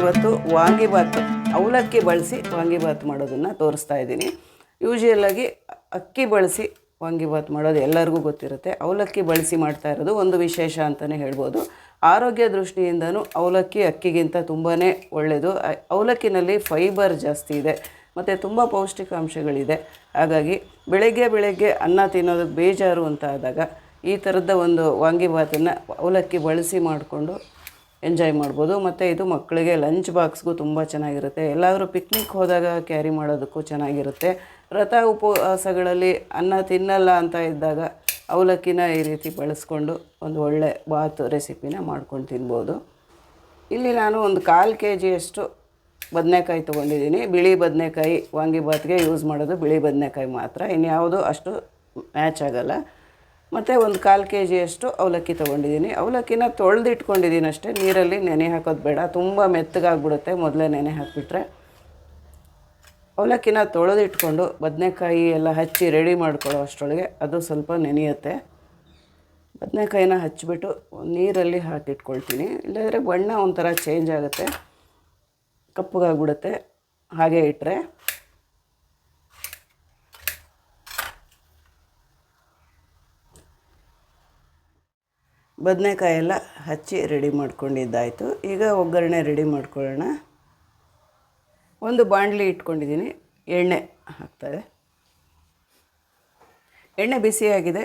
ಇವತ್ತು ವಾಂಗಿಬಾತು ಅವಲಕ್ಕಿ ಬಳಸಿ ವಾಂಗಿಬಾತು ಮಾಡೋದನ್ನು ತೋರಿಸ್ತಾ ಇದ್ದೀನಿ. ಯೂಶುವಲಾಗಿ ಅಕ್ಕಿ ಬಳಸಿ ವಾಂಗಿಬಾತು ಮಾಡೋದು ಎಲ್ಲರಿಗೂ ಗೊತ್ತಿರುತ್ತೆ. ಅವಲಕ್ಕಿ ಬಳಸಿ ಮಾಡ್ತಾ ಇರೋದು ಒಂದು ವಿಶೇಷ ಅಂತಲೇ ಹೇಳ್ಬೋದು. ಆರೋಗ್ಯ ದೃಷ್ಟಿಯಿಂದನೂ ಅವಲಕ್ಕಿ ಅಕ್ಕಿಗಿಂತ ತುಂಬಾ ಒಳ್ಳೆಯದು. ಅವಲಕ್ಕಿನಲ್ಲಿ ಫೈಬರ್ ಜಾಸ್ತಿ ಇದೆ ಮತ್ತು ತುಂಬ ಪೌಷ್ಟಿಕಾಂಶಗಳಿದೆ. ಹಾಗಾಗಿ ಬೆಳಗ್ಗೆ ಅನ್ನ ತಿನ್ನೋದಕ್ಕೆ ಬೇಜಾರು ಅಂತ ಆದಾಗ ಈ ಥರದ ಒಂದು ವಾಂಗಿಬಾತನ್ನು ಅವಲಕ್ಕಿ ಬಳಸಿ ಮಾಡಿಕೊಂಡು ಎಂಜಾಯ್ ಮಾಡ್ಬೋದು. ಮತ್ತು ಇದು ಮಕ್ಕಳಿಗೆ ಲಂಚ್ ಬಾಕ್ಸ್ಗೂ ತುಂಬ ಚೆನ್ನಾಗಿರುತ್ತೆ. ಎಲ್ಲಾದರೂ ಪಿಕ್ನಿಕ್ ಹೋದಾಗ ಕ್ಯಾರಿ ಮಾಡೋದಕ್ಕೂ ಚೆನ್ನಾಗಿರುತ್ತೆ. ವ್ರತ ಉಪವಾಸಗಳಲ್ಲಿ ಅನ್ನ ತಿನ್ನಲ್ಲ ಅಂತ ಇದ್ದಾಗ ಅವಲಕ್ಕಿನ ಈ ರೀತಿ ಬಳಸ್ಕೊಂಡು ಒಂದು ಒಳ್ಳೆ ಬಾತ್ ರೆಸಿಪಿನ ಮಾಡ್ಕೊಂಡು ತಿನ್ಬೋದು. ಇಲ್ಲಿ ನಾನು ಒಂದು 1/4 kg ಬದನೆಕಾಯಿ ತೊಗೊಂಡಿದ್ದೀನಿ. ಬಿಳಿ ಬದನೆಕಾಯಿ ವಾಂಗಿಬಾತ್ಗೆ ಯೂಸ್ ಮಾಡೋದು ಬಿಳಿ ಬದನೆಕಾಯಿ ಮಾತ್ರ, ಇನ್ಯಾವುದು ಅಷ್ಟು ಮ್ಯಾಚ್ ಆಗೋಲ್ಲ. ಮತ್ತು ಒಂದು 1/4 kg ಅವಲಕ್ಕಿ ತೊಗೊಂಡಿದ್ದೀನಿ. ಅವಲಕ್ಕಿನ ತೊಳೆದಿಟ್ಕೊಂಡಿದ್ದೀನಿ ಅಷ್ಟೇ, ನೀರಲ್ಲಿ ನೆನೆ ಹಾಕೋದು ಬೇಡ, ತುಂಬ ಮೆತ್ತಗಾಗ್ಬಿಡುತ್ತೆ ಮೊದಲೇ ನೆನೆ ಹಾಕಿಬಿಟ್ರೆ. ಅವಲಕ್ಕಿನ ತೊಳೆದಿಟ್ಕೊಂಡು ಬದನೆಕಾಯಿ ಎಲ್ಲ ಹಚ್ಚಿ ರೆಡಿ ಮಾಡ್ಕೊಳ್ಳೋ ಅಷ್ಟರೊಳಗೆ ಅದು ಸ್ವಲ್ಪ ನೆನೆಯುತ್ತೆ. ಬದನೆಕಾಯಿನ ಹಚ್ಚಿಬಿಟ್ಟು ನೀರಲ್ಲಿ ಹಾಕಿಟ್ಕೊಳ್ತೀನಿ, ಇಲ್ಲಾಂದರೆ ಬಣ್ಣ ಒಂಥರ ಚೇಂಜ್ ಆಗುತ್ತೆ, ಕಪ್ಪಗಾಗ್ಬಿಡುತ್ತೆ ಹಾಗೆ ಇಟ್ಟರೆ. ಬದನೆಕಾಯಿ ಎಲ್ಲ ಹಚ್ಚಿ ರೆಡಿ ಮಾಡ್ಕೊಂಡಿದ್ದಾಯಿತು. ಈಗ ಒಗ್ಗರಣೆ ರೆಡಿ ಮಾಡ್ಕೊಳ್ಳೋಣ. ಒಂದು ಬಾಣಲಿ ಇಟ್ಕೊಂಡಿದ್ದೀನಿ, ಎಣ್ಣೆ ಹಾಕ್ತಾರೆ. ಎಣ್ಣೆ ಬಿಸಿಯಾಗಿದೆ.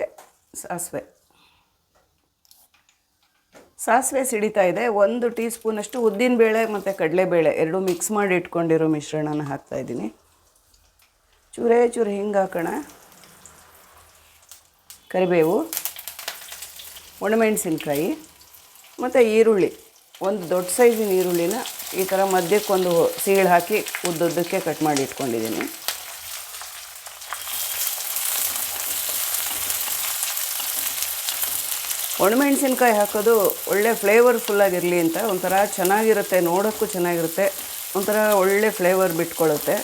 ಸಾಸಿವೆ ಸಿಡಿತಾ ಇದೆ. 1 ಟೀ ಸ್ಪೂನಷ್ಟು ಉದ್ದಿನಬೇಳೆ ಮತ್ತು ಕಡಲೆಬೇಳೆ ಎರಡೂ ಮಿಕ್ಸ್ ಮಾಡಿ ಇಟ್ಕೊಂಡಿರೋ ಮಿಶ್ರಣನ ಹಾಕ್ತಾಯಿದ್ದೀನಿ. ಚೂರೇ ಹಿಂಗೆ ಹಾಕೋಣ. ಕರಿಬೇವು, ಒಣಮೆಣಸಿನ್ಕಾಯಿ ಮತ್ತು ಈರುಳ್ಳಿ. ಒಂದು ದೊಡ್ಡ ಸೈಜಿನ ಈರುಳ್ಳಿನ ಈ ಥರ ಮಧ್ಯಕ್ಕೊಂದು ಸೀಳು ಹಾಕಿ ಉದ್ದುದ್ದಕ್ಕೆ ಕಟ್ ಮಾಡಿ ಇಟ್ಕೊಂಡಿದ್ದೀನಿ. ಒಣಮೆಣಸಿನ್ಕಾಯಿ ಹಾಕೋದು ಒಳ್ಳೆ ಫ್ಲೇವರ್ಫುಲ್ಲಾಗಿರಲಿ ಅಂತ, ಒಂಥರ ಚೆನ್ನಾಗಿರುತ್ತೆ, ನೋಡೋಕ್ಕೂ ಚೆನ್ನಾಗಿರುತ್ತೆ, ಒಂಥರ ಒಳ್ಳೆ ಫ್ಲೇವರ್ ಬಿಟ್ಕೊಳ್ಳುತ್ತೆ.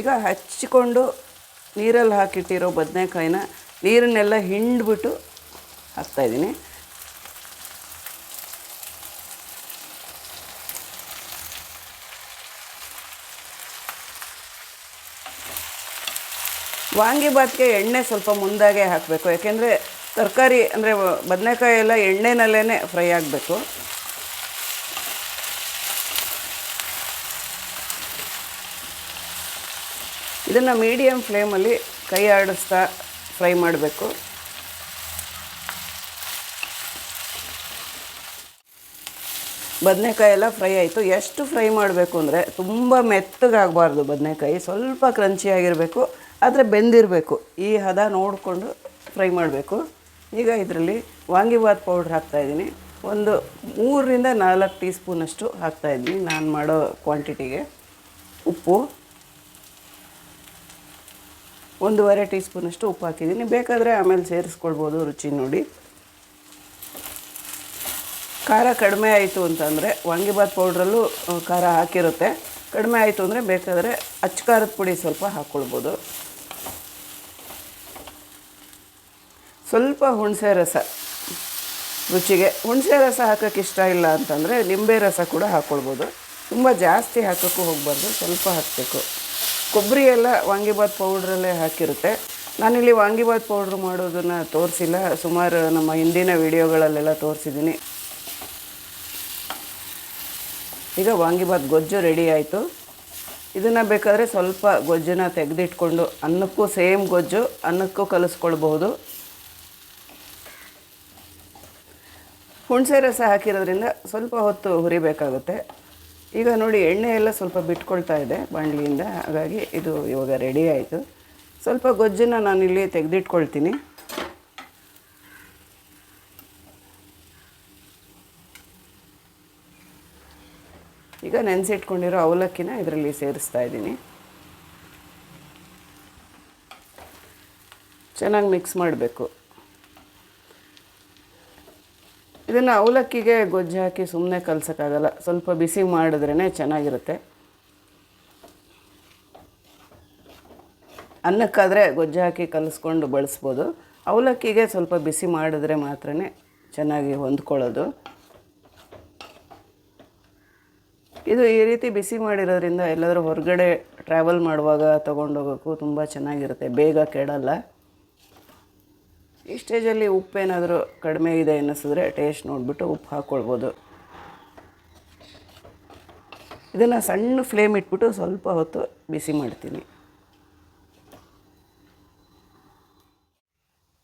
ಈಗ ಹಚ್ಚಿಕೊಂಡು ನೀರಲ್ಲಿ ಹಾಕಿಟ್ಟಿರೋ ಬದನೆಕಾಯಿನ ನೀರನ್ನೆಲ್ಲ ಹಿಂಡ್ಬಿಟ್ಟು ಹಾಕ್ತಾಯಿದ್ದೀನಿ. ವಾಂಗಿಬಾತ್ಗೆ ಎಣ್ಣೆ ಸ್ವಲ್ಪ ಮುಂದಾಗೆ ಹಾಕಬೇಕು, ಯಾಕೆಂದರೆ ತರಕಾರಿ ಅಂದರೆ ಬದನೆಕಾಯಿ ಎಲ್ಲ ಎಣ್ಣೆನಲ್ಲೇ ಫ್ರೈ ಆಗಬೇಕು. ಇದನ್ನು ಮೀಡಿಯಮ್ ಫ್ಲೇಮಲ್ಲಿ ಕೈ ಆಡಿಸ್ತಾ ಫ್ರೈ ಮಾಡಬೇಕು. ಬದನೆಕಾಯಿ ಎಲ್ಲ ಫ್ರೈ ಆಯಿತು. ಎಷ್ಟು ಫ್ರೈ ಮಾಡಬೇಕು ಅಂದರೆ ತುಂಬ ಮೆತ್ತಗಾಗಬಾರ್ದು ಬದನೆಕಾಯಿ, ಸ್ವಲ್ಪ ಕ್ರಂಚಿಯಾಗಿರಬೇಕು, ಆದರೆ ಬೆಂದಿರಬೇಕು. ಈ ಹದ ನೋಡಿಕೊಂಡು ಫ್ರೈ ಮಾಡಬೇಕು. ಈಗ ಇದರಲ್ಲಿ ವಾಂಗಿಬಾತ್ ಪೌಡ್ರ್ ಹಾಕ್ತಾಯಿದ್ದೀನಿ. ಒಂದು 3 ರಿಂದ 4 ಟೀ ಸ್ಪೂನಷ್ಟು ಹಾಕ್ತಾಯಿದ್ದೀನಿ ನಾನು ಮಾಡೋ ಕ್ವಾಂಟಿಟಿಗೆ. ಉಪ್ಪು 1.5 ಟೀ ಸ್ಪೂನಷ್ಟು ಉಪ್ಪು ಹಾಕಿದ್ದೀನಿ. ಬೇಕಾದರೆ ಆಮೇಲೆ ಸೇರಿಸ್ಕೊಳ್ಬೋದು, ರುಚಿ ನೋಡಿ. ಖಾರ ಕಡಿಮೆ ಆಯಿತು ಅಂತಂದರೆ ವಾಂಗಿಬಾತ್ ಪೌಡ್ರಲ್ಲೂ ಖಾರ ಹಾಕಿರುತ್ತೆ, ಕಡಿಮೆ ಆಯಿತು ಅಂದರೆ ಬೇಕಾದರೆ ಅಚ್ಚ ಖಾರದ ಪುಡಿ ಸ್ವಲ್ಪ ಹಾಕ್ಕೊಳ್ಬೋದು. ಸ್ವಲ್ಪ ಹುಣಸೆ ರಸ ರುಚಿಗೆ. ಹುಣಸೆ ರಸ ಹಾಕೋಕ್ಕೆ ಇಷ್ಟ ಇಲ್ಲ ಅಂತಂದರೆ ನಿಂಬೆ ರಸ ಕೂಡ ಹಾಕ್ಕೊಳ್ಬೋದು. ತುಂಬ ಜಾಸ್ತಿ ಹಾಕೋಕ್ಕೂ ಹೋಗಬಾರ್ದು, ಸ್ವಲ್ಪ ಹಾಕಬೇಕು. ಕೊಬ್ಬರಿ ಎಲ್ಲ ವಾಂಗಿಬಾತ್ ಪೌಡ್ರಲ್ಲೇ ಹಾಕಿರುತ್ತೆ. ನಾನಿಲ್ಲಿ ವಾಂಗಿಬಾತ್ ಪೌಡ್ರ್ ಮಾಡೋದನ್ನು ತೋರಿಸಿಲ್ಲ, ಸುಮಾರು ನಮ್ಮ ಹಿಂದಿನ ವಿಡಿಯೋಗಳಲ್ಲೆಲ್ಲ ತೋರಿಸಿದ್ದೀನಿ. ಈಗ ವಾಂಗಿಬಾತ್ ಗೊಜ್ಜು ರೆಡಿ ಆಯಿತು. ಇದನ್ನು ಬೇಕಾದರೆ ಸ್ವಲ್ಪ ಗೊಜ್ಜನ್ನು ತೆಗೆದಿಟ್ಕೊಂಡು ಅನ್ನಕ್ಕೂ ಸೇಮ್ ಗೊಜ್ಜು ಅನ್ನಕ್ಕೂ ಕಲಿಸ್ಕೊಳ್ಬಹುದು. ಹುಣಸೆ ರಸ ಹಾಕಿರೋದ್ರಿಂದ ಸ್ವಲ್ಪ ಹೊತ್ತು ಹುರಿಬೇಕಾಗುತ್ತೆ. ಈಗ ನೋಡಿ ಎಣ್ಣೆ ಎಲ್ಲ ಸ್ವಲ್ಪ ಬಿಟ್ಕೊಳ್ತಾ ಇದೆ ಬಾಣಲಿಯಿಂದ, ಹಾಗಾಗಿ ಇದು ಇವಾಗ ರೆಡಿ ಆಯಿತು. ಸ್ವಲ್ಪ ಗೊಜ್ಜನ್ನು ನಾನಿಲ್ಲಿ ತೆಗೆದಿಟ್ಕೊಳ್ತೀನಿ. ಈಗ ನೆನೆಸಿಟ್ಕೊಂಡಿರೋ ಅವಲಕ್ಕಿನ ಇದರಲ್ಲಿ ಸೇರಿಸ್ತಾ ಇದ್ದೀನಿ. ಚೆನ್ನಾಗಿ ಮಿಕ್ಸ್ ಮಾಡಬೇಕು. ಇದನ್ನು ಅವಲಕ್ಕಿಗೆ ಗೊಜ್ಜು ಹಾಕಿ ಸುಮ್ಮನೆ ಕಲಸೋಕ್ಕಾಗಲ್ಲ, ಸ್ವಲ್ಪ ಬಿಸಿ ಮಾಡಿದ್ರೇ ಚೆನ್ನಾಗಿರುತ್ತೆ. ಅನ್ನಕ್ಕಾದರೆ ಗೊಜ್ಜು ಹಾಕಿ ಕಲಿಸ್ಕೊಂಡು ಬಳಸ್ಬೋದು. ಅವಲಕ್ಕಿಗೆ ಸ್ವಲ್ಪ ಬಿಸಿ ಮಾಡಿದ್ರೆ ಮಾತ್ರ ಚೆನ್ನಾಗಿ ಹೊಂದ್ಕೊಳ್ಳೋದು. ಇದು ಈ ರೀತಿ ಬಿಸಿ ಮಾಡಿರೋದ್ರಿಂದ ಎಲ್ಲಾದರೂ ಹೊರಗಡೆ ಟ್ರಾವೆಲ್ ಮಾಡುವಾಗ ತೊಗೊಂಡೋಗೋಕ್ಕೂ ತುಂಬ ಚೆನ್ನಾಗಿರುತ್ತೆ, ಬೇಗ ಕೆಡಲ್ಲ. ಈ ಸ್ಟೇಜಲ್ಲಿ ಉಪ್ಪೇನಾದರೂ ಕಡಿಮೆ ಇದೆ ಅನ್ನಿಸಿದ್ರೆ ಟೇಸ್ಟ್ ನೋಡಿಬಿಟ್ಟು ಉಪ್ಪು ಹಾಕ್ಕೊಳ್ಬೋದು. ಇದನ್ನು ಸಣ್ಣ ಫ್ಲೇಮ್ ಇಟ್ಬಿಟ್ಟು ಸ್ವಲ್ಪ ಹೊತ್ತು ಬಿಸಿ ಮಾಡ್ತೀನಿ.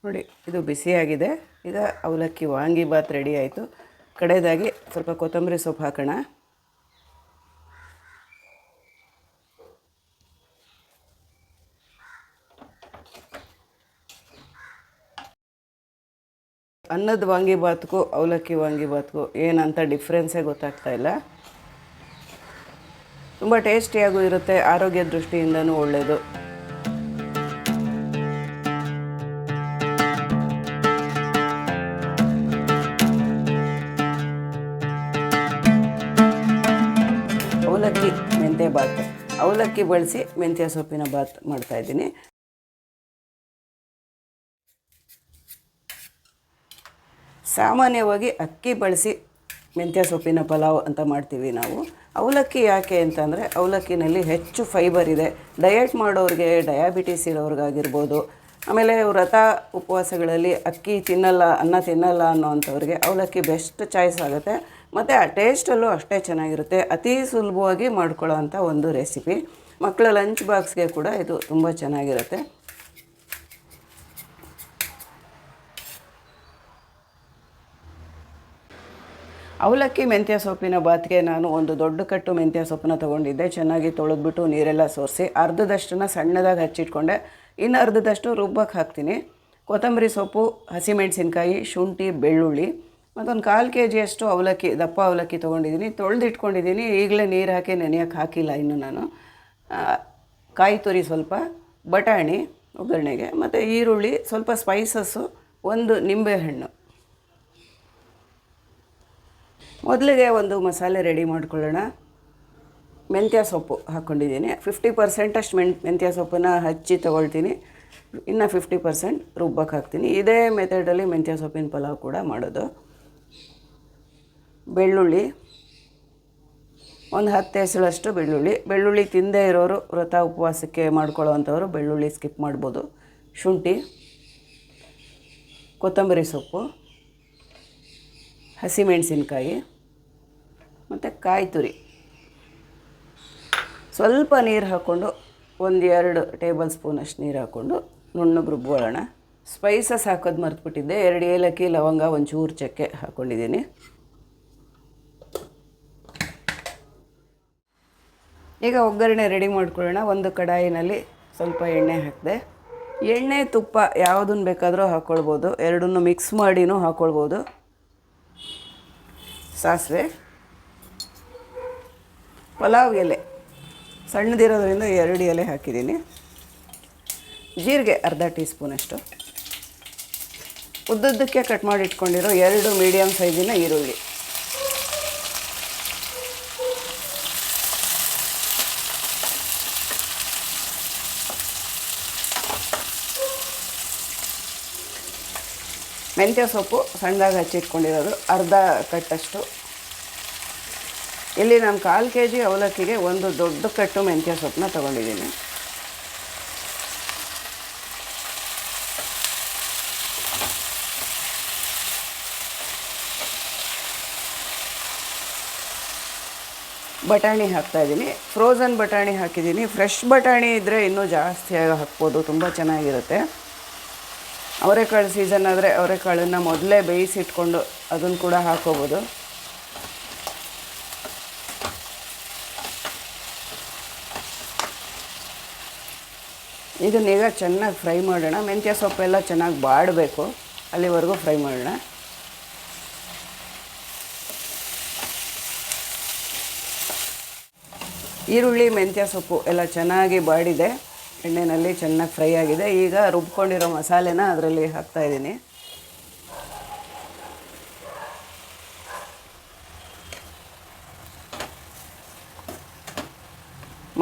ನೋಡಿ, ಇದು ಬಿಸಿಯಾಗಿದೆ. ಈಗ ಅವಲಕ್ಕಿ ವಾಂಗಿಬಾತ್ ರೆಡಿ ಆಯಿತು. ಕಡೆಯದಾಗಿ ಸ್ವಲ್ಪ ಕೊತ್ತಂಬರಿ ಸೊಪ್ಪು ಹಾಕೋಣ. ಅನ್ನದ ವಾಂಗಿಬಾತ್ಗೂ ಅವಲಕ್ಕಿ ವಾಂಗಿಬಾತ್ಗೂ ಏನಂತ ಡಿಫ್ರೆನ್ಸೇ ಗೊತ್ತಾಗ್ತಾ ಇಲ್ಲ. ತುಂಬ ಟೇಸ್ಟಿಯಾಗೂ ಇರುತ್ತೆ, ಆರೋಗ್ಯ ದೃಷ್ಟಿಯಿಂದನೂ ಒಳ್ಳೆಯದು. ಅವಲಕ್ಕಿ ಮೆಂತ್ಯ ಬಾತ್, ಅವಲಕ್ಕಿ ಬಳಸಿ ಮೆಂತ್ಯ ಸೊಪ್ಪಿನ ಬಾತ್ ಮಾಡ್ತಾಯಿದ್ದೀನಿ. ಸಾಮಾನ್ಯವಾಗಿ ಅಕ್ಕಿ ಬಳಸಿ ಮೆಂತ್ಯ ಸೊಪ್ಪಿನ ಪಲಾವ್ ಅಂತ ಮಾಡ್ತೀವಿ ನಾವು. ಅವಲಕ್ಕಿ ಯಾಕೆ ಅಂತಂದರೆ ಅವಲಕ್ಕಿನಲ್ಲಿ ಹೆಚ್ಚು ಫೈಬರ್ ಇದೆ. ಡಯಟ್ ಮಾಡೋರಿಗೆ, ಡಯಾಬಿಟೀಸ್ ಇರೋರಿಗಾಗಿರ್ಬೋದು, ಆಮೇಲೆ ವ್ರತ ಉಪವಾಸಗಳಲ್ಲಿ ಅಕ್ಕಿ ತಿನ್ನಲ್ಲ, ಅನ್ನ ತಿನ್ನಲ್ಲ ಅನ್ನೋವಂಥವ್ರಿಗೆ ಅವಲಕ್ಕಿ ಬೆಸ್ಟ್ ಚಾಯ್ಸ್ ಆಗುತ್ತೆ. ಮತ್ತು ಆ ಟೇಸ್ಟಲ್ಲೂ ಅಷ್ಟೇ ಚೆನ್ನಾಗಿರುತ್ತೆ. ಅತಿ ಸುಲಭವಾಗಿ ಮಾಡ್ಕೊಳ್ಳೋ ಅಂಥ ಒಂದು ರೆಸಿಪಿ. ಮಕ್ಕಳ ಲಂಚ್ ಬಾಕ್ಸ್ಗೆ ಕೂಡ ಇದು ತುಂಬ ಚೆನ್ನಾಗಿರುತ್ತೆ. ಅವಲಕ್ಕಿ ಮೆಂತ್ಯ ಸೊಪ್ಪಿನ ಬಾತ್ಗೆ ನಾನು ಒಂದು ದೊಡ್ಡ ಕಟ್ಟು ಮೆಂತ್ಯ ಸೊಪ್ಪನ್ನ ತೊಗೊಂಡಿದ್ದೆ. ಚೆನ್ನಾಗಿ ತೊಳೆದ್ಬಿಟ್ಟು ನೀರೆಲ್ಲ ಸೋರಿಸಿ ಅರ್ಧದಷ್ಟನ್ನು ಸಣ್ಣದಾಗಿ ಹಚ್ಚಿಟ್ಕೊಂಡೆ. ಇನ್ನು ಅರ್ಧದಷ್ಟು ರುಬ್ಬಕ್ಕೆ ಹಾಕ್ತೀನಿ. ಕೊತ್ತಂಬರಿ ಸೊಪ್ಪು, ಹಸಿಮೆಣಸಿನ್ಕಾಯಿ, ಶುಂಠಿ, ಬೆಳ್ಳುಳ್ಳಿ, ಮತ್ತೊಂದು 1/4 kg ಅವಲಕ್ಕಿ, ದಪ್ಪ ಅವಲಕ್ಕಿ ತೊಗೊಂಡಿದ್ದೀನಿ. ತೊಳೆದಿಟ್ಕೊಂಡಿದ್ದೀನಿ. ಈಗಲೇ ನೀರು ಹಾಕಿ ನೆನೆಯೋಕ್ಕೆ ಹಾಕಿಲ್ಲ ಇನ್ನು ನಾನು. ಕಾಯಿ ತುರಿ ಸ್ವಲ್ಪ, ಬಟಾಣಿ ಒಗ್ಗರಣೆಗೆ, ಮತ್ತು ಈರುಳ್ಳಿ, ಸ್ವಲ್ಪ ಸ್ಪೈಸಸ್ಸು, ಒಂದು ನಿಂಬೆಹಣ್ಣು. ಮೊದಲಿಗೆ ಒಂದು ಮಸಾಲೆ ರೆಡಿ ಮಾಡ್ಕೊಳ್ಳೋಣ. ಮೆಂತ್ಯ ಸೊಪ್ಪು ಹಾಕ್ಕೊಂಡಿದ್ದೀನಿ. 50% ಅಷ್ಟು ಮೆಂತ್ಯ ಸೊಪ್ಪನ್ನು ಹಚ್ಚಿ ತೊಗೊಳ್ತೀನಿ. ಇನ್ನು 50% ರುಬ್ಬಕ್ಕೆ ಹಾಕ್ತೀನಿ. ಇದೇ ಮೆಥಡಲ್ಲಿ ಮೆಂತ್ಯ ಸೊಪ್ಪಿನ ಪಲಾವ್ ಕೂಡ ಮಾಡೋದು. ಬೆಳ್ಳುಳ್ಳಿ ಒಂದು 10 ಎಸಳಷ್ಟು ಬೆಳ್ಳುಳ್ಳಿ ತಿಂದೇ ಇರೋರು, ವ್ರತ ಉಪವಾಸಕ್ಕೆ ಮಾಡ್ಕೊಳ್ಳೋ ಅಂಥವ್ರು ಬೆಳ್ಳುಳ್ಳಿ ಸ್ಕಿಪ್ ಮಾಡ್ಬೋದು. ಶುಂಠಿ, ಕೊತ್ತಂಬರಿ ಸೊಪ್ಪು, ಹಸಿಮೆಣಸಿನ್ಕಾಯಿ ಮತ್ತು ಕಾಯಿ ತುರಿ. ಸ್ವಲ್ಪ ನೀರು ಹಾಕ್ಕೊಂಡು 1-2 ಟೇಬಲ್ ಸ್ಪೂನಷ್ಟು ನೀರು ಹಾಕ್ಕೊಂಡು ನುಣ್ಣಗೆ ರುಬ್ಕೊಳ್ಳೋಣ. ಸ್ಪೈಸಸ್ ಹಾಕೋದು ಮರೆತುಬಿಟ್ಟಿದ್ದೆ. 2 ಏಲಕ್ಕಿ, ಲವಂಗ, ಒಂಚೂರು ಚಕ್ಕೆ ಹಾಕ್ಕೊಂಡಿದ್ದೀನಿ. ಈಗ ಒಗ್ಗರಣೆ ರೆಡಿ ಮಾಡ್ಕೊಳ್ಳೋಣ. ಒಂದು ಕಡಾಯಿನಲ್ಲಿ ಸ್ವಲ್ಪ ಎಣ್ಣೆ ಹಾಕಿದೆ. ಎಣ್ಣೆ, ತುಪ್ಪ ಯಾವುದನ್ನು ಬೇಕಾದರೂ ಹಾಕ್ಕೊಳ್ಬೋದು. ಎರಡನ್ನೂ ಮಿಕ್ಸ್ ಮಾಡಿನೂ ಹಾಕ್ಕೊಳ್ಬೋದು. ಸಾಸಿವೆ, ಪಲಾವ್ ಎಲೆ ಸಣ್ಣದಿರೋದ್ರಿಂದ 2 ಎಲೆ ಹಾಕಿದ್ದೀನಿ. ಜೀರಿಗೆ ಅರ್ಧ ಟೀ ಸ್ಪೂನಷ್ಟು. ಉದ್ದುದ್ದಕ್ಕೆ ಕಟ್ ಮಾಡಿ ಇಟ್ಕೊಂಡಿರೋ 2 ಮೀಡಿಯಮ್ ಸೈಜಿನ ಈರುಳ್ಳಿ. ಮೆಂತ್ಯ ಸೊಪ್ಪು ಸಣ್ಣದಾಗಿ ಹಚ್ಚಿಟ್ಕೊಂಡಿರೋದು ಅರ್ಧ ಕಟ್ಟಷ್ಟು. ಇಲ್ಲಿ ನಾನು 1/4 kg ಅವಲಕ್ಕಿಗೆ ಒಂದು ದೊಡ್ಡ ಕಟ್ಟು ಮೆಂತ್ಯ ಸೊಪ್ಪನ್ನ ತೊಗೊಂಡಿದ್ದೀನಿ. ಬಟಾಣಿ ಹಾಕ್ತಾಯಿದ್ದೀನಿ. ಫ್ರೋಝನ್ ಬಟಾಣಿ ಹಾಕಿದ್ದೀನಿ. ಫ್ರೆಶ್ ಬಟಾಣಿ ಇದ್ದರೆ ಇನ್ನೂ ಜಾಸ್ತಿಯಾಗಿ ಹಾಕ್ಬೋದು, ತುಂಬ ಚೆನ್ನಾಗಿರುತ್ತೆ. ಅವರೆಕಾಳು ಸೀಸನ್ ಆದರೆ ಅವರೆಕಾಳನ್ನು ಮೊದಲೇ ಬೇಯಿಸಿಟ್ಕೊಂಡು ಅದನ್ನು ಕೂಡ ಹಾಕ್ಕೋಬೋದು. ಇದನ್ನೀಗ ಚೆನ್ನಾಗಿ ಫ್ರೈ ಮಾಡೋಣ. ಮೆಂತ್ಯ ಸೊಪ್ಪೆಲ್ಲ ಚೆನ್ನಾಗಿ ಬಾಡಬೇಕು, ಅಲ್ಲಿವರೆಗೂ ಫ್ರೈ ಮಾಡೋಣ. ಈರುಳ್ಳಿ, ಮೆಂತ್ಯ ಸೊಪ್ಪು ಎಲ್ಲ ಚೆನ್ನಾಗಿ ಬಾಡಿದೆ. ಎಣ್ಣೆಯಲ್ಲಿ ಚೆನ್ನಾಗಿ ಫ್ರೈ ಆಗಿದೆ. ಈಗ ರುಬ್ಕೊಂಡಿರೋ ಮಸಾಲೆನ ಅದರಲ್ಲಿ ಹಾಕ್ತಾಯಿದ್ದೀನಿ.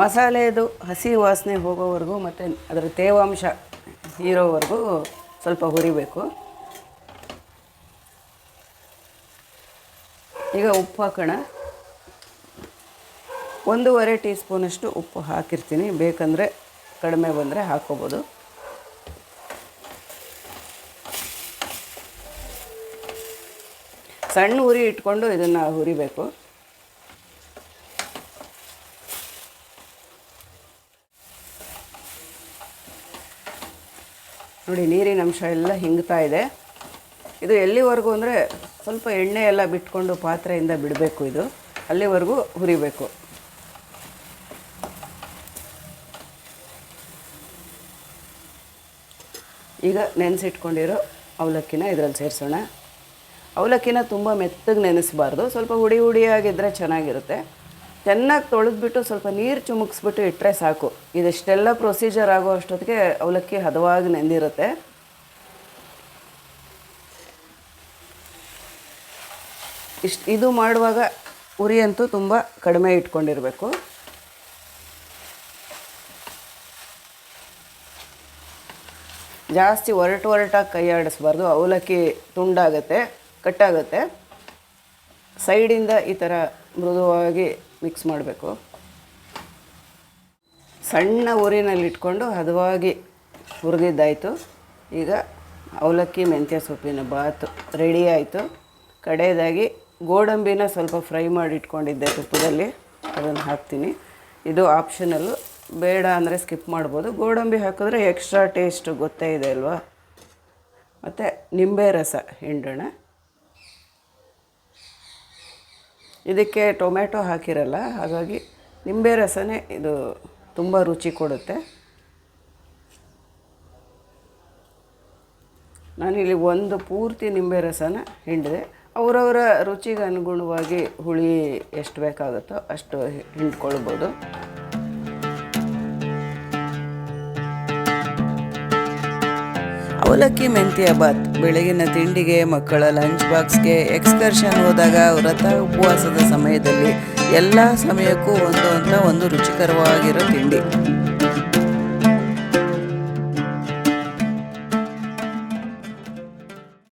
ಮಸಾಲೆದು ಹಸಿ ವಾಸನೆ ಹೋಗೋವರೆಗೂ ಮತ್ತು ಅದರ ತೇವಾಂಶ ಹೀರೋವರೆಗೂ ಸ್ವಲ್ಪ ಹುರಿಬೇಕು. ಈಗ ಉಪ್ಪು ಹಾಕೋಣ. 1.5 ಟೀ ಸ್ಪೂನಷ್ಟು ಉಪ್ಪು ಹಾಕಿರ್ತೀನಿ, ಬೇಕಂದರೆ ಕಡಿಮೆ ಬಂದರೆ ಹಾಕ್ಕೋಬೋದು. ಸಣ್ಣ ಉರಿ ಇಟ್ಕೊಂಡು ಇದನ್ನು ಹುರಿಬೇಕು. ನೋಡಿ, ನೀರಿನ ಅಂಶ ಎಲ್ಲ ಹಿಂಗ್ತಾ ಇದೆ. ಇದು ಎಲ್ಲಿವರೆಗೂ ಅಂದರೆ ಸ್ವಲ್ಪ ಎಣ್ಣೆ ಎಲ್ಲ ಬಿಟ್ಕೊಂಡು ಪಾತ್ರೆಯಿಂದ ಬಿಡಬೇಕು. ಇದು ಅಲ್ಲಿವರೆಗೂ ಹುರಿಬೇಕು. ಈಗ ನೆನೆಸಿಟ್ಕೊಂಡಿರೋ ಅವಲಕ್ಕಿನ ಇದರಲ್ಲಿ ಸೇರಿಸೋಣ. ಅವಲಕ್ಕಿನ ತುಂಬ ಮೆತ್ತಗೆ ನೆನೆಸಬಾರ್ದು, ಸ್ವಲ್ಪ ಹುಡಿ ಹುಡಿಯಾಗಿದ್ದರೆ ಚೆನ್ನಾಗಿರುತ್ತೆ. ಚೆನ್ನಾಗಿ ತೊಳೆದ್ಬಿಟ್ಟು ಸ್ವಲ್ಪ ನೀರು ಚುಮುಕ್ಸ್ಬಿಟ್ಟು ಇಟ್ಟರೆ ಸಾಕು. ಇದೆಷ್ಟೆಲ್ಲ ಪ್ರೊಸೀಜರ್ ಆಗೋ ಅಷ್ಟೊತ್ತಿಗೆ ಅವಲಕ್ಕಿ ಹದವಾಗಿ ನೆಂದಿರುತ್ತೆ. ಇದು ಮಾಡುವಾಗ ಉರಿ ಅಂತೂ ತುಂಬ ಕಡಿಮೆ ಇಟ್ಕೊಂಡಿರಬೇಕು. ಜಾಸ್ತಿ ಒರಟಾಗಿ ಕೈ ಆಡಿಸ್ಬಾರ್ದು, ಅವಲಕ್ಕಿ ತುಂಡಾಗುತ್ತೆ, ಕಟ್ಟಾಗುತ್ತೆ. ಸೈಡಿಂದ ಈ ಥರ ಮೃದುವಾಗಿ ಮಿಕ್ಸ್ ಮಾಡಬೇಕು. ಸಣ್ಣ ಉರಿನಲ್ಲಿಟ್ಕೊಂಡು ಹದವಾಗಿ ಹುರಿದಿದ್ದಾಯಿತು. ಈಗ ಅವಲಕ್ಕಿ ಮೆಂತ್ಯ ಸೊಪ್ಪಿನ ಬಾತು ರೆಡಿ ಆಯಿತು. ಕಡೆಯದಾಗಿ ಗೋಡಂಬಿನ ಸ್ವಲ್ಪ ಫ್ರೈ ಮಾಡಿ ಇಟ್ಕೊಂಡಿದ್ದೆ ತುಪ್ಪದಲ್ಲಿ, ಅದನ್ನು ಹಾಕ್ತೀನಿ. ಇದು ಆಪ್ಷನಲ್ಲು, ಬೇಡ ಅಂದರೆ ಸ್ಕಿಪ್ ಮಾಡ್ಬೋದು. ಗೋಡಂಬಿ ಹಾಕಿದ್ರೆ ಎಕ್ಸ್ಟ್ರಾ ಟೇಸ್ಟು ಗೊತ್ತೇ ಇದೆ ಅಲ್ವಾ. ಮತ್ತು ನಿಂಬೆ ರಸ ಹಿಂಡೋಣ. ಇದಕ್ಕೆ ಟೊಮೆಟೊ ಹಾಕಿರಲ್ಲ, ಹಾಗಾಗಿ ನಿಂಬೆ ರಸನೇ ಇದು ತುಂಬ ರುಚಿ ಕೊಡುತ್ತೆ. ನಾನಿಲ್ಲಿ ಒಂದು ಪೂರ್ತಿ ನಿಂಬೆ ರಸನ ಹಿಂಡಿದೆ. ಅವರವರ ರುಚಿಗೆ ಅನುಗುಣವಾಗಿ ಹುಳಿ ಎಷ್ಟು ಬೇಕಾಗುತ್ತೋ ಅಷ್ಟು ಹಿಂಡ್ಕೊಳ್ಬೋದು. ಅವಲಕ್ಕಿ ಮೆಂತ್ಯ ಬಾತ್ ಬೆಳಗಿನ ತಿಂಡಿಗೆ, ಮಕ್ಕಳ ಲಂಚ್ ಬಾಕ್ಸ್ಗೆ, ಎಕ್ಸ್ಕರ್ಷನ್ ಹೋದಾಗ, ವ್ರತ ಉಪವಾಸದ ಸಮಯದಲ್ಲಿ ಎಲ್ಲ ಸಮಯಕ್ಕೂ ಒಂದು ರುಚಿಕರವಾಗಿರೋ ತಿಂಡಿ.